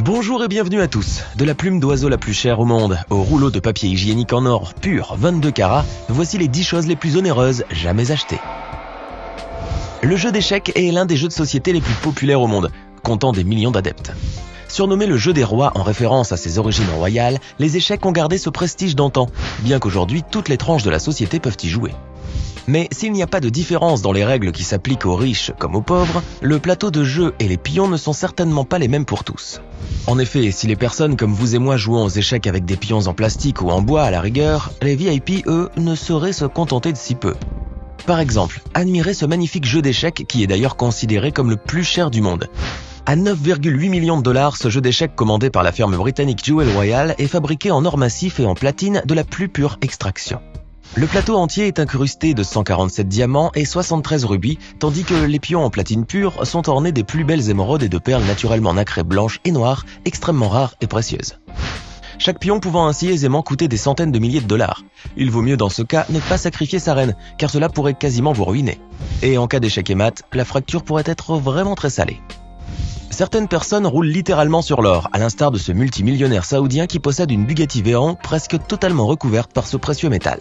Bonjour et bienvenue à tous. De la plume d'oiseau la plus chère au monde, au rouleau de papier hygiénique en or pur 22 carats, voici les 10 choses les plus onéreuses jamais achetées. Le jeu d'échecs est l'un des jeux de société les plus populaires au monde, comptant des millions d'adeptes. Surnommé le jeu des rois en référence à ses origines royales, les échecs ont gardé ce prestige d'antan, bien qu'aujourd'hui toutes les tranches de la société peuvent y jouer. Mais s'il n'y a pas de différence dans les règles qui s'appliquent aux riches comme aux pauvres, le plateau de jeu et les pions ne sont certainement pas les mêmes pour tous. En effet, si les personnes comme vous et moi jouons aux échecs avec des pions en plastique ou en bois à la rigueur, les VIP, eux, ne sauraient se contenter de si peu. Par exemple, admirez ce magnifique jeu d'échecs qui est d'ailleurs considéré comme le plus cher du monde. À 9,8 millions de dollars, ce jeu d'échecs commandé par la firme britannique Jewel Royal est fabriqué en or massif et en platine de la plus pure extraction. Le plateau entier est incrusté de 147 diamants et 73 rubis, tandis que les pions en platine pure sont ornés des plus belles émeraudes et de perles naturellement nacrées blanches et noires, extrêmement rares et précieuses. Chaque pion pouvant ainsi aisément coûter des centaines de milliers de dollars. Il vaut mieux dans ce cas ne pas sacrifier sa reine, car cela pourrait quasiment vous ruiner. Et en cas d'échec et mat, la fracture pourrait être vraiment très salée. Certaines personnes roulent littéralement sur l'or, à l'instar de ce multimillionnaire saoudien qui possède une Bugatti Veyron presque totalement recouverte par ce précieux métal.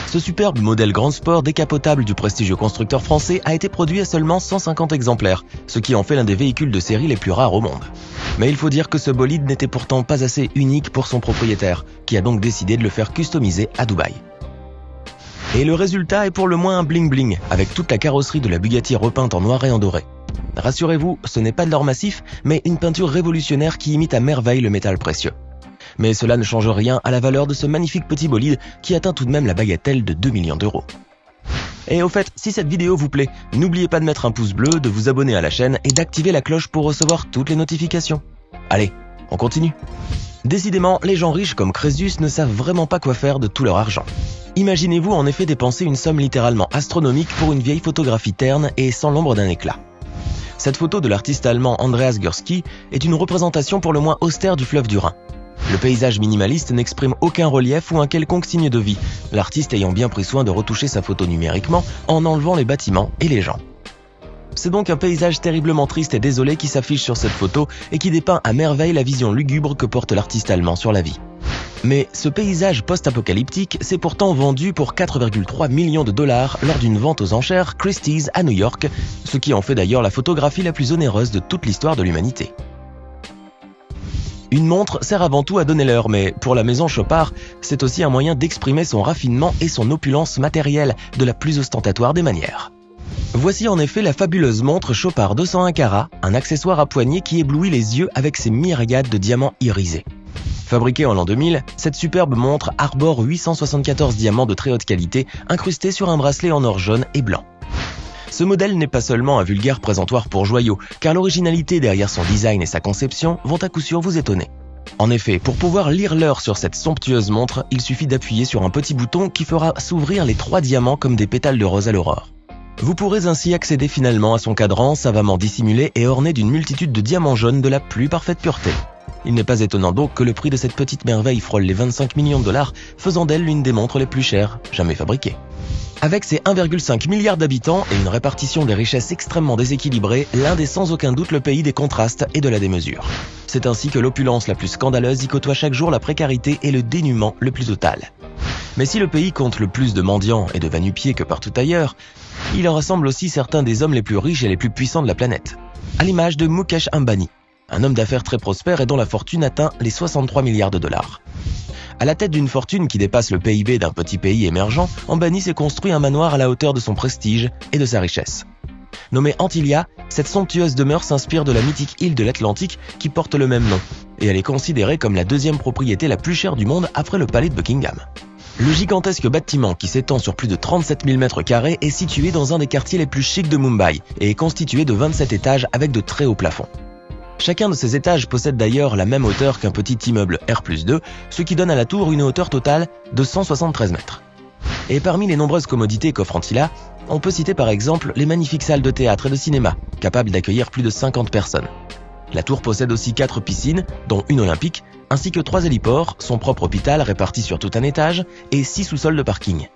Ce superbe modèle Grand Sport décapotable du prestigieux constructeur français a été produit à seulement 150 exemplaires, ce qui en fait l'un des véhicules de série les plus rares au monde. Mais il faut dire que ce bolide n'était pourtant pas assez unique pour son propriétaire, qui a donc décidé de le faire customiser à Dubaï. Et le résultat est pour le moins un bling-bling, avec toute la carrosserie de la Bugatti repeinte en noir et en doré. Rassurez-vous, ce n'est pas de l'or massif, mais une peinture révolutionnaire qui imite à merveille le métal précieux. Mais cela ne change rien à la valeur de ce magnifique petit bolide qui atteint tout de même la bagatelle de 2 millions d'euros. Et au fait, si cette vidéo vous plaît, n'oubliez pas de mettre un pouce bleu, de vous abonner à la chaîne et d'activer la cloche pour recevoir toutes les notifications. Allez, on continue. Décidément, les gens riches comme Crésus ne savent vraiment pas quoi faire de tout leur argent. Imaginez-vous en effet dépenser une somme littéralement astronomique pour une vieille photographie terne et sans l'ombre d'un éclat. Cette photo de l'artiste allemand Andreas Gursky est une représentation pour le moins austère du fleuve du Rhin. Le paysage minimaliste n'exprime aucun relief ou un quelconque signe de vie, l'artiste ayant bien pris soin de retoucher sa photo numériquement en enlevant les bâtiments et les gens. C'est donc un paysage terriblement triste et désolé qui s'affiche sur cette photo et qui dépeint à merveille la vision lugubre que porte l'artiste allemand sur la vie. Mais ce paysage post-apocalyptique s'est pourtant vendu pour 4,3 millions de dollars lors d'une vente aux enchères Christie's à New York, ce qui en fait d'ailleurs la photographie la plus onéreuse de toute l'histoire de l'humanité. Une montre sert avant tout à donner l'heure, mais pour la maison Chopard, c'est aussi un moyen d'exprimer son raffinement et son opulence matérielle de la plus ostentatoire des manières. Voici en effet la fabuleuse montre Chopard 201 carats, un accessoire à poignet qui éblouit les yeux avec ses myriades de diamants irisés. Fabriquée en l'an 2000, cette superbe montre arbore 874 diamants de très haute qualité incrustés sur un bracelet en or jaune et blanc. Ce modèle n'est pas seulement un vulgaire présentoir pour joyaux, car l'originalité derrière son design et sa conception vont à coup sûr vous étonner. En effet, pour pouvoir lire l'heure sur cette somptueuse montre, il suffit d'appuyer sur un petit bouton qui fera s'ouvrir les 3 diamants comme des pétales de rose à l'aurore. Vous pourrez ainsi accéder finalement à son cadran savamment dissimulé et orné d'une multitude de diamants jaunes de la plus parfaite pureté. Il n'est pas étonnant donc que le prix de cette petite merveille frôle les 25 millions de dollars, faisant d'elle l'une des montres les plus chères jamais fabriquées. Avec ses 1,5 milliard d'habitants et une répartition des richesses extrêmement déséquilibrée, l'Inde est sans aucun doute le pays des contrastes et de la démesure. C'est ainsi que l'opulence la plus scandaleuse y côtoie chaque jour la précarité et le dénuement le plus total. Mais si le pays compte le plus de mendiants et de va-nu-pieds que partout ailleurs, il en rassemble aussi certains des hommes les plus riches et les plus puissants de la planète. À l'image de Mukesh Ambani, un homme d'affaires très prospère et dont la fortune atteint les 63 milliards de dollars. À la tête d'une fortune qui dépasse le PIB d'un petit pays émergent, Ambani s'est construit un manoir à la hauteur de son prestige et de sa richesse. Nommée Antilia, cette somptueuse demeure s'inspire de la mythique île de l'Atlantique qui porte le même nom, et elle est considérée comme la deuxième propriété la plus chère du monde après le palais de Buckingham. Le gigantesque bâtiment qui s'étend sur plus de 37 000 m² est situé dans un des quartiers les plus chics de Mumbai et est constitué de 27 étages avec de très hauts plafonds. Chacun de ces étages possède d'ailleurs la même hauteur qu'un petit immeuble R+2, ce qui donne à la tour une hauteur totale de 173 mètres. Et parmi les nombreuses commodités qu'offre Antilla, on peut citer par exemple les magnifiques salles de théâtre et de cinéma, capables d'accueillir plus de 50 personnes. La tour possède aussi 4 piscines, dont une olympique, ainsi que 3 héliports, son propre hôpital réparti sur tout un étage et 6 sous-sols de parking.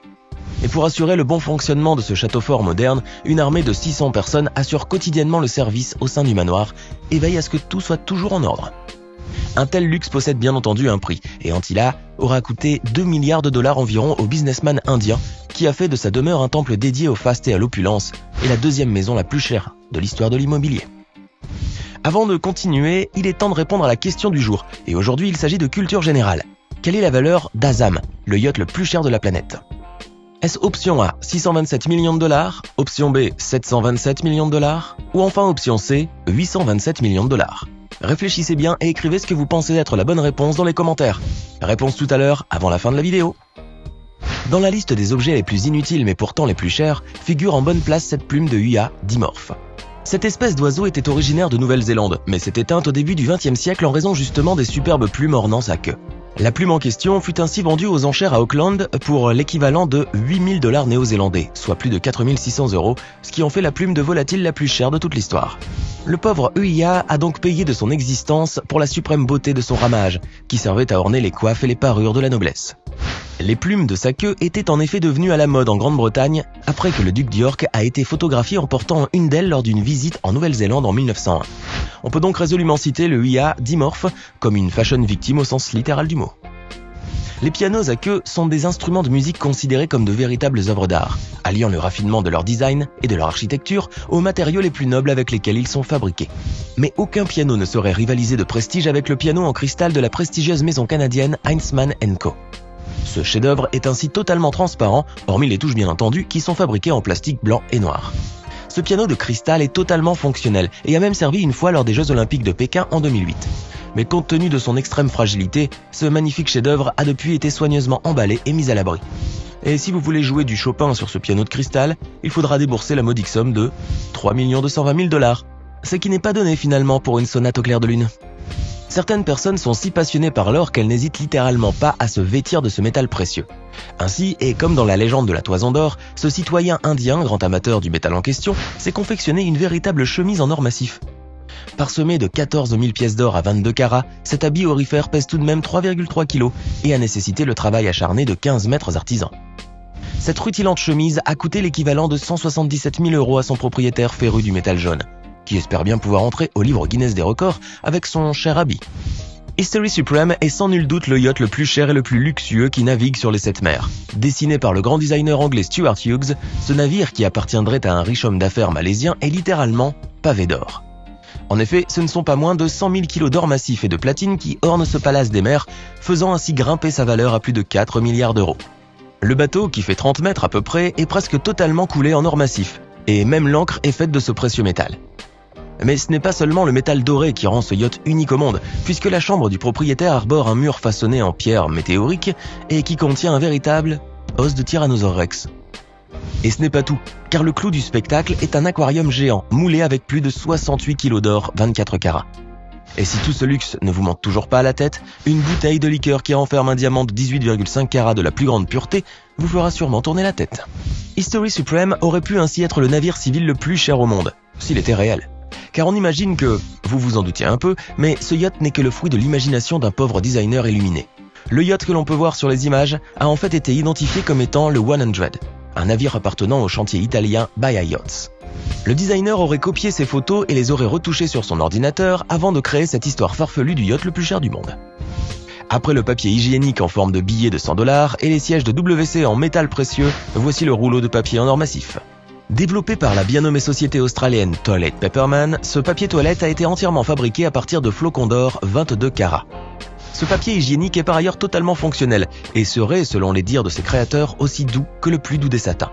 Et pour assurer le bon fonctionnement de ce château fort moderne, une armée de 600 personnes assure quotidiennement le service au sein du manoir et veille à ce que tout soit toujours en ordre. Un tel luxe possède bien entendu un prix, et Antilla aura coûté 2 milliards de dollars environ au businessman indien qui a fait de sa demeure un temple dédié au faste et à l'opulence, et la deuxième maison la plus chère de l'histoire de l'immobilier. Avant de continuer, il est temps de répondre à la question du jour, et aujourd'hui il s'agit de culture générale. Quelle est la valeur d'Azam, le yacht le plus cher de la planète? Est-ce option A, 627 millions de dollars, option B, 727 millions de dollars, ou enfin option C, 827 millions de dollars? Réfléchissez bien et écrivez ce que vous pensez être la bonne réponse dans les commentaires. Réponse tout à l'heure, avant la fin de la vidéo. Dans la liste des objets les plus inutiles mais pourtant les plus chers, figure en bonne place cette plume de Huia dimorphe. Cette espèce d'oiseau était originaire de Nouvelle-Zélande, mais s'est éteinte au début du XXe siècle en raison justement des superbes plumes ornant sa queue. La plume en question fut ainsi vendue aux enchères à Auckland pour l'équivalent de 8000 $ néo-zélandais, soit plus de 4600 €, ce qui en fait la plume de volatile la plus chère de toute l'histoire. Le pauvre Huia a donc payé de son existence pour la suprême beauté de son ramage, qui servait à orner les coiffes et les parures de la noblesse. Les plumes de sa queue étaient en effet devenues à la mode en Grande-Bretagne après que le duc d'York a été photographié en portant une d'elles lors d'une visite en Nouvelle-Zélande en 1901. On peut donc résolument citer le Huia dimorphe comme une fashion victime au sens littéral du mot. Les pianos à queue sont des instruments de musique considérés comme de véritables œuvres d'art, alliant le raffinement de leur design et de leur architecture aux matériaux les plus nobles avec lesquels ils sont fabriqués. Mais aucun piano ne saurait rivaliser de prestige avec le piano en cristal de la prestigieuse maison canadienne Heinzmann & Co. Ce chef-d'œuvre est ainsi totalement transparent, hormis les touches bien entendu qui sont fabriquées en plastique blanc et noir. Ce piano de cristal est totalement fonctionnel et a même servi une fois lors des Jeux Olympiques de Pékin en 2008. Mais compte tenu de son extrême fragilité, ce magnifique chef-d'œuvre a depuis été soigneusement emballé et mis à l'abri. Et si vous voulez jouer du Chopin sur ce piano de cristal, il faudra débourser la modique somme de 3 220 000 $, ce qui n'est pas donné finalement pour une sonate au clair de lune. Certaines personnes sont si passionnées par l'or qu'elles n'hésitent littéralement pas à se vêtir de ce métal précieux. Ainsi, et comme dans la légende de la toison d'or, ce citoyen indien, grand amateur du métal en question, s'est confectionné une véritable chemise en or massif. Parsemé de 14 000 pièces d'or à 22 carats, cet habit aurifère pèse tout de même 3,3 kg et a nécessité le travail acharné de 15 maîtres artisans. Cette rutilante chemise a coûté l'équivalent de 177 000 € à son propriétaire féru du métal jaune, qui espère bien pouvoir entrer au livre Guinness des records avec son cher habit. History Supreme est sans nul doute le yacht le plus cher et le plus luxueux qui navigue sur les 7 mers. Dessiné par le grand designer anglais Stuart Hughes, ce navire qui appartiendrait à un riche homme d'affaires malaisien est littéralement pavé d'or. En effet, ce ne sont pas moins de 100 000 kg d'or massif et de platine qui ornent ce palace des mers, faisant ainsi grimper sa valeur à plus de 4 milliards d'euros. Le bateau, qui fait 30 mètres à peu près, est presque totalement coulé en or massif, et même l'ancre est faite de ce précieux métal. Mais ce n'est pas seulement le métal doré qui rend ce yacht unique au monde, puisque la chambre du propriétaire arbore un mur façonné en pierre météorique et qui contient un véritable os de Tyrannosaure Rex. Et ce n'est pas tout, car le clou du spectacle est un aquarium géant moulé avec plus de 68 kg d'or 24 carats. Et si tout ce luxe ne vous monte toujours pas à la tête, une bouteille de liqueur qui renferme un diamant de 18,5 carats de la plus grande pureté vous fera sûrement tourner la tête. History Supreme aurait pu ainsi être le navire civil le plus cher au monde, s'il était réel. Car on imagine que, vous vous en doutiez un peu, mais ce yacht n'est que le fruit de l'imagination d'un pauvre designer illuminé. Le yacht que l'on peut voir sur les images a en fait été identifié comme étant le 100, un navire appartenant au chantier italien Baia Yachts. Le designer aurait copié ces photos et les aurait retouchées sur son ordinateur avant de créer cette histoire farfelue du yacht le plus cher du monde. Après le papier hygiénique en forme de billet de 100 $ et les sièges de WC en métal précieux, voici le rouleau de papier en or massif. Développé par la bien nommée société australienne Toilet Paperman, ce papier toilette a été entièrement fabriqué à partir de flocons d'or 22 carats. Ce papier hygiénique est par ailleurs totalement fonctionnel et serait, selon les dires de ses créateurs, aussi doux que le plus doux des satins.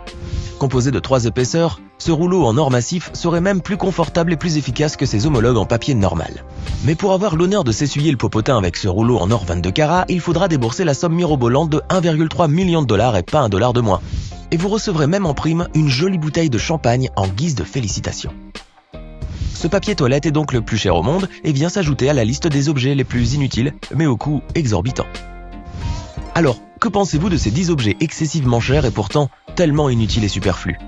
Composé de 3 épaisseurs, ce rouleau en or massif serait même plus confortable et plus efficace que ses homologues en papier normal. Mais pour avoir l'honneur de s'essuyer le popotin avec ce rouleau en or 22 carats, il faudra débourser la somme mirobolante de 1,3 million de $ et pas $1 de moins. Et vous recevrez même en prime une jolie bouteille de champagne en guise de félicitations. Ce papier toilette est donc le plus cher au monde et vient s'ajouter à la liste des objets les plus inutiles, mais au coût exorbitant. Alors, que pensez-vous de ces 10 objets excessivement chers et pourtant tellement inutiles et superflus?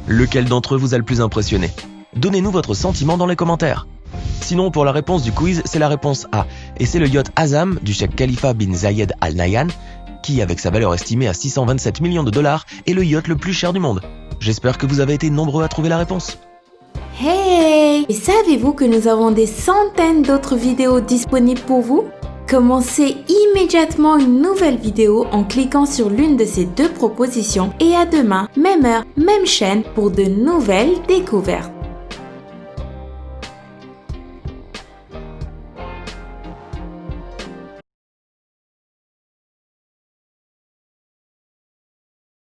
Lequel d'entre eux vous a le plus impressionné? Donnez-nous votre sentiment dans les commentaires. Sinon, pour la réponse du quiz, c'est la réponse A, et c'est le yacht Azam du cheikh Khalifa bin Zayed Al Nahyan, qui, avec sa valeur estimée à 627 millions de $, est le yacht le plus cher du monde. J'espère que vous avez été nombreux à trouver la réponse. Hey! Et savez-vous que nous avons des centaines d'autres vidéos disponibles pour vous? Commencez immédiatement une nouvelle vidéo en cliquant sur l'une de ces deux propositions et à demain, même heure, même chaîne pour de nouvelles découvertes.